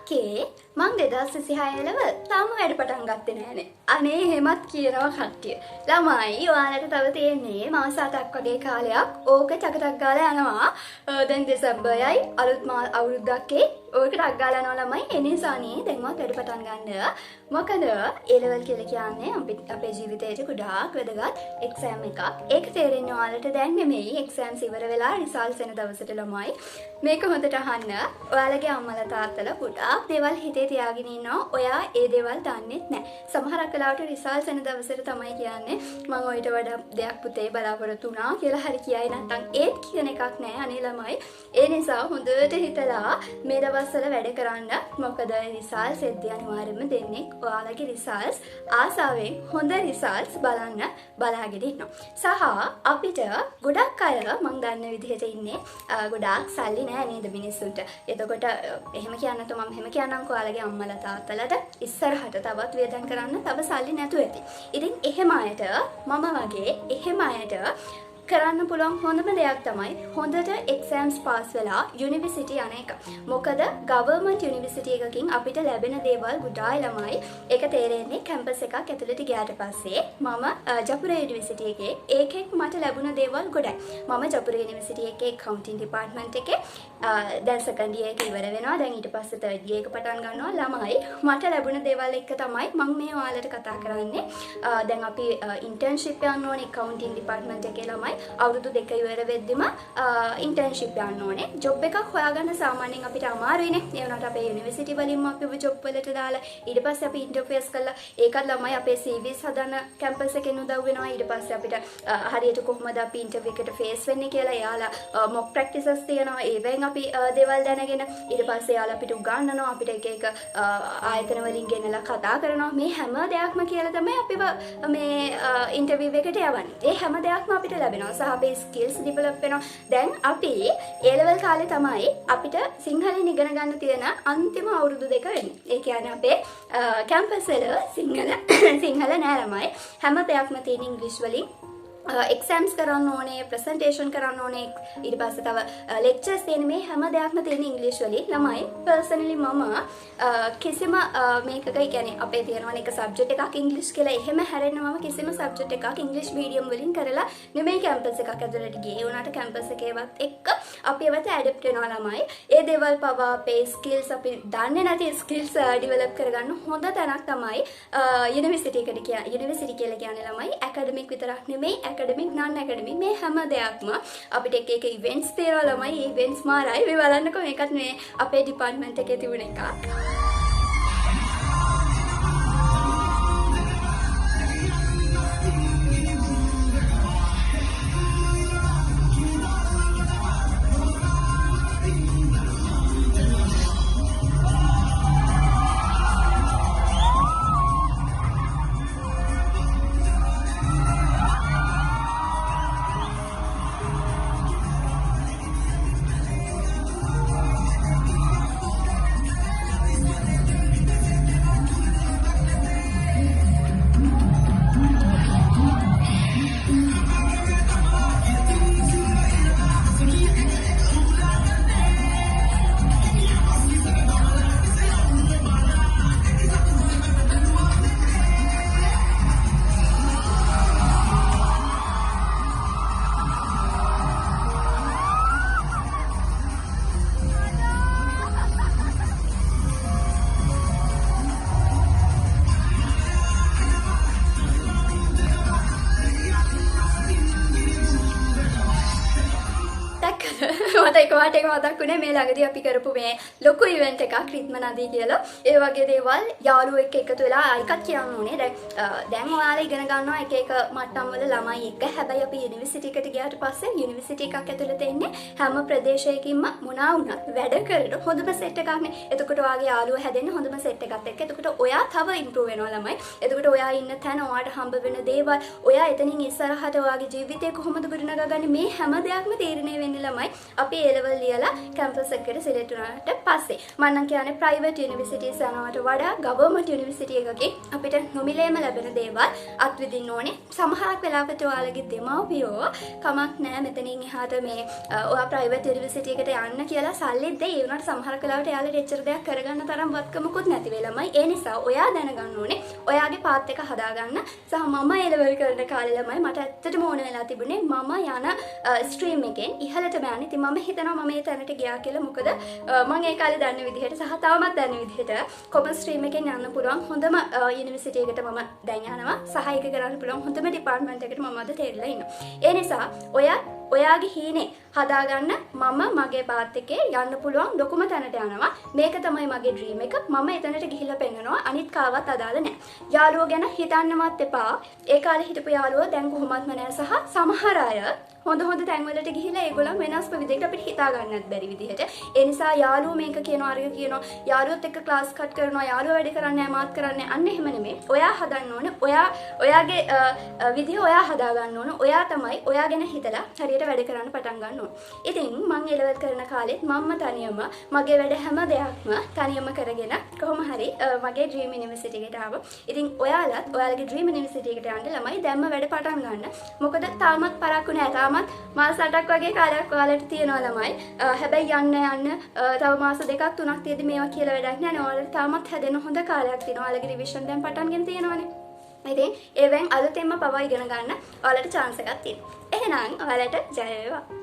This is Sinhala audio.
අක්කේ මං 2026 ලෙවල් තාම වැඩ පටන් ගත්තේ නෑනේ. අනේ එහෙමත් කියනවා කට්ටිය. ළමයි ඔයාලට තව තියෙන්නේ මාස 7ක් වගේ කාලයක්. ඕක චකටක් ගාලා යනවා. දැන් දෙසැම්බර්යයි අලුත් අවුරුද්දක් ඕක ටක් ගාලා යනවා ළමයි. ඒ නිසානේ දැන්වත් වැඩ පටන් ගන්න. මොකද A level කියලා කියන්නේ අපේ ජීවිතේට ගොඩාක් වැදගත් එක්සෑම් එකක්. ඒක තේරෙන්නේ ඔයාලට දැන් නෙමෙයි. එක්සෑම්ස් ඉවර වෙලා රිසල්ට්ස් එන දවසට ළමයි. මේක හොඳට අහන්න. ඔයාලගේ අම්මලා තාත්තලා ගොඩාක් දේවල් හිතේ තියාගෙන ඉන්නවා. ඔයා ඒ දේවල් දන්නෙත් නැහැ. සමහරක් වෙලාවට රිසල්ට්ස් එන දවසට තමයි කියන්නේ මම ඔයිට වඩා දෙයක් පුතේ බලාපොරොත්තු වුණා කියලා හරි කියයි නැත්නම් ඒත් කියන එකක් නැහැ අනේ ළමයි. ඒ නිසා හොඳට හිතලා මේ දවස්වල වැඩ කරන්න. මොකද රිසල්ට්ස් එද්දී අනිවාර්යයෙන්ම දෙන්නේ ඔයාලගේ රිසල්ට්ස් ආසාවෙන් හොඳ රිසල්ට්ස් බලන්න බලාගෙන ඉන්නවා. සහ අපිට ගොඩක් අය මම දන්න විදිහට ඉන්නේ ගොඩාක් සල්ලි නැහැ නේද මිනිස්සුන්ට. එතකොට එහෙම කියන්නත් මම එහෙම කියන්නම්කෝ ඔයාලගේ අම්මලා තාත්තලාට ඉස්සරහට තවත් වියදම් කරන්න තව සල්ලි නැතුව ඇති. ඉතින් එහෙම අයට මම වගේ එහෙම අයට කරන්න පුළුවන් හොඳම දෙයක් තමයි හොඳට එක්සෑම්ස් පාස් වෙලා යුනිවර්සිටි යන එක. මොකද ගවර්න්මන්ට් යුනිවර්සිටි එකකින් අපිට ලැබෙන දේවල් ගොඩායි ළමයි. ඒක තේරෙන්නේ කැම්පස් එකක් ඇතුළට ගියාට පස්සේ මම ජපුරේ යුනිවර්සිටි එකේ ඒකෙන් මට ලැබුණ දේවල් ගොඩයි. මම ජපුරේ යුනිවර්සිටි එකේ accounting department එකේ දැන් second year එක ඉවර වෙනවා. දැන් ඊට පස්සේ third year එක පටන් ගන්නවා ළමයි. මට ලැබුණ දේවල් එක තමයි මම මේ ඔයාලට කතා කරන්නේ. දැන් අපි internship යන්න ඕනේ accounting department එකේ ළමයි. අවුරුදු 2 ඉවර වෙද්දිම ඉන්ටර්න්ෂිප් යන්න ඕනේ. ජොබ් එකක් හොයාගන්න සාමාන්‍යයෙන් අපිට අමාරුයිනේ. ඒ වුණාට අපේ යුනිවර්සිටි වලින්ම අපිව ජොබ් වලට දාලා ඊට පස්සේ අපි ඉන්ටර්ෆේස් කරලා ඒකත් ළමයි අපේ CVs හදන කැම්පස් එකෙන් උදව් වෙනවා. ඊට පස්සේ අපිට හරියට කොහොමද අපි ඉන්ටර්විව් එකට ෆේස් වෙන්නේ කියලා එයාලා මොක් ප්‍රැක්ටිසස් තියෙනවා. ඒවෙන් අපි දේවල් දැනගෙන ඊට පස්සේ එයාලා අපිට උගන්වනවා. අපිට එක එක ආයතන වලින් ගෙනලා කතා කරනවා. මේ හැම දෙයක්ම කියලා තමයි අපිව මේ ඉන්ටර්විව් එකට යවන්නේ. ඒ හැම දෙයක්ම අපිට ලැබෙනවා. සහ අපේ ස්කිල්ස් ඩෙවලොප් වෙනවා. දැන් අපි A level කාලේ තමයි අපිට සිංහලෙන් ඉගෙන ගන්න තියෙන අන්තිම අවුරුදු දෙක වෙන්නේ. ඒ කියන්නේ අපේ කැම්පස් වල සිංහල නෑ ළමයි. හැම දෙයක්ම තියෙන ඉංග්‍රීසි වලින්. එක්සෑම්ස් කරන්න ඕනේ, ප්‍රසන්ටේෂන් කරන්න ඕනේ, ඊට පස්සේ තව ලෙක්චර්ස් තියෙන මේ හැම දෙයක්ම තියෙන ඉංග්‍රීසි වලින්. ළමයි පර්සනලි මම කිසිම මේකක කියන්නේ අපේ තියෙනවනේ එක සබ්ජෙක්ට් එකක් ඉංග්‍රීසි කියලා එහෙම හැරෙන්න මම කිසිම සබ්ජෙක්ට් එකක් ඉංග්‍රීසි මීඩියම් වලින් කරලා නෙමෙයි කැම්පස් එකක් ඇතුළට ගියේ. උනාට කැම්පස් එකේවත් එක්ක අපි ඒවට ඇඩැප්ට් වෙනවා ළමයි. ඒ දේවල් පවා අපේ ස්කිල්ස් අපි දන්නේ නැති ස්කිල්ස් ඩෙවලොප් කරගන්න හොඳ තැනක් තමයි යුනිවර්සිටි එකට කියන්නේ. යුනිවර්සිටි කියලා කියන්නේ ළමයි ඇකඩමික් විතරක් නෙමෙයි academic non academic මේ හැම දෙයක්ම අපිට එක එක events තියෙනවා ළමයි. events මාරයි. මේ බලන්නකෝ මේකත් මේ අපේ department එකේ තිබුණ එකක්. මට එක මතක් වුණේ මේ ළඟදී අපි කරපු මේ ලොකු ඉවෙන්ට් එකක් රිද්ම නදී කියලා. ඒ වගේ දේවල් යාළුවෙක් එකතු වෙලා ආයිකත් කියන්න ඕනේ. දැන් ඔයාලා ඉගෙන ගන්නවා එක එක මට්ටම් වල ළමයි එක්ක. හැබැයි අපි යුනිවර්සිටි එකට ගියාට පස්සේ යුනිවර්සිටි එකක් ඇතුළත ඉන්නේ හැම ප්‍රදේශයකින්ම මොනවා වුණත් වැඩ කරන හොඳම සෙට් එකක් නේ. එතකොට ඔයාගේ යාළුවෝ හැදෙන්නේ හොඳම සෙට් එකක් එක්ක. එතකොට ඔයා තව ඉම්ප්‍රූව් වෙනවා ළමයි. එතකොට ඔයා ඉන්න තැන ඔයාට හම්බ වෙන දේවල් ඔයා එතනින් ඉස්සරහට ඔයාගේ ජීවිතේ කොහොමද ගොඩනගාගන්නේ මේ හැම දෙයක්ම තීරණය වෙන්නේ ළමයි. අපි A level ලෙවල් ලියලා කැම්පස් එකකට සිලෙක්ට් වුණාට පස්සේ මම නම් කියන්නේ ප්‍රයිවට් යුනිවර්සිටිස් යනවට වඩා ගවර්න්මන්ට් යුනිවර්සිටි එකකේ අපිට නොමිලේම ලැබෙන දේවල් අත්විඳින්න ඕනේ. සමහරක් වෙලාවට ඔයාලගේ දෙමව්පියෝ කමක් නැහැ මෙතනින් එහාට මේ ඔයා ප්‍රයිවට් යුනිවර්සිටි එකට යන්න කියලා සල්ලි දෙයි. ඒ වුණාට සමහරක් වෙලාවට එයාලට එච්චර දෙයක් කරගන්න තරම් වත්කමකුත් නැති වෙලමයි. ඒ නිසා ඔයා දැනගන්න ඕනේ ඔයාගේ පාත් එක හදාගන්න. සහ මම ඒ ලෙවල් කරන කාලේ ළමයි මට ඇත්තටම ඕන වෙලා තිබුණේ මම යන ස්ට්‍රීම් එකෙන් ඉහළටම යන්න. ඉතින් මම හිතනවා මම මේ තැනට ගියා කියලා. මොකද මම ඒ කාලේ දන්න විදිහට සහ තාමත් දන්න විදිහට කොමර්ස් ස්ට්‍රීම් එකෙන් යන්න පුළුවන් හොඳම යුනිවර්සිටි එකට මම දැන් යනවා. සහ ඒක කරන්න පුළුවන් හොඳම ඩිපාර්ට්මන්ට් එකට මම අද තේරිලා ඉන්නවා. ඒ නිසා ඔයාගේ හීනේ හදාගන්න මම මගේ පාත් එකේ යන්න පුළුවන් ලොකුම තැනට යනවා. මේක තමයි මගේ ඩ්‍රීම් එක. මම එතනට ගිහිල්ලා පෙන්නනවා. අනිත් කාවත් අදාළ නැහැ. යාළුවෝ ගැන හිතන්නවත් එපා. ඒ කාලේ හිටපු යාළුවෝ දැන් කොහොමත්ම නැහැ. සහ සමහර අය හොඳ තැන්වලට ගිහිල්ලා ඒගොල්ලන් වෙනස්ම විදිහට අපිට හිතා ගන්නත් බැරි විදිහට. ඒ නිසා යාළුවෝ මේක කියනවා අරක කියනවා. යාළුවොත් එක්ක ක්ලාස් කට් කරනවා. යාළුවෝ වැඩ කරන්නේ නැහැ මාත් කරන්නේ. අන්න එහෙම නෙමෙයි. ඔයා හදන්න ඕන. ඔයාගේ විදිහ ඔයා හදා ගන්න ඕන. ඔයා තමයි ඔයා ගැන හිතලා හරියට වැඩ කරන්න පටන් ගන්න ඕන. ඉතින් මම එලෙවල් කරන කාලෙත් මම තනියම මගේ වැඩ හැම දෙයක්ම තනියම කරගෙන කොහොම හරි මගේ ඩ්‍රීම් යුනිවර්සිටි එකට ආවා. ඉතින් ඔයාලත් ඔයාලගේ ඩ්‍රීම් යුනිවර්සිටි එකට යන්න ළමයි දැම්ම වැඩ පටන් ගන්න. මොකද තාමත් පරක්කු නැහැ. තාමත් මාස 8ක් වගේ කාලයක් ඔයාලට තියෙනවා ළමයි. හැබැයි යන්න තව මාස 2ක් 3ක් තියදී මේවා කියලා වැඩක් නැහැ. ඔයාලට තාමත් හැදෙන්න හොඳ කාලයක් තියෙනවා. ඔයාලගේ රිවිෂන් දැන් පටන්ගෙන තියෙනවානේ. ඉතින් ඒවෙන් අලුතෙන්ම පවා ඉගෙන ගන්න ඔයාලට chance එකක් තියෙනවා. එහෙනම් ඔයාලට ජය වේවා.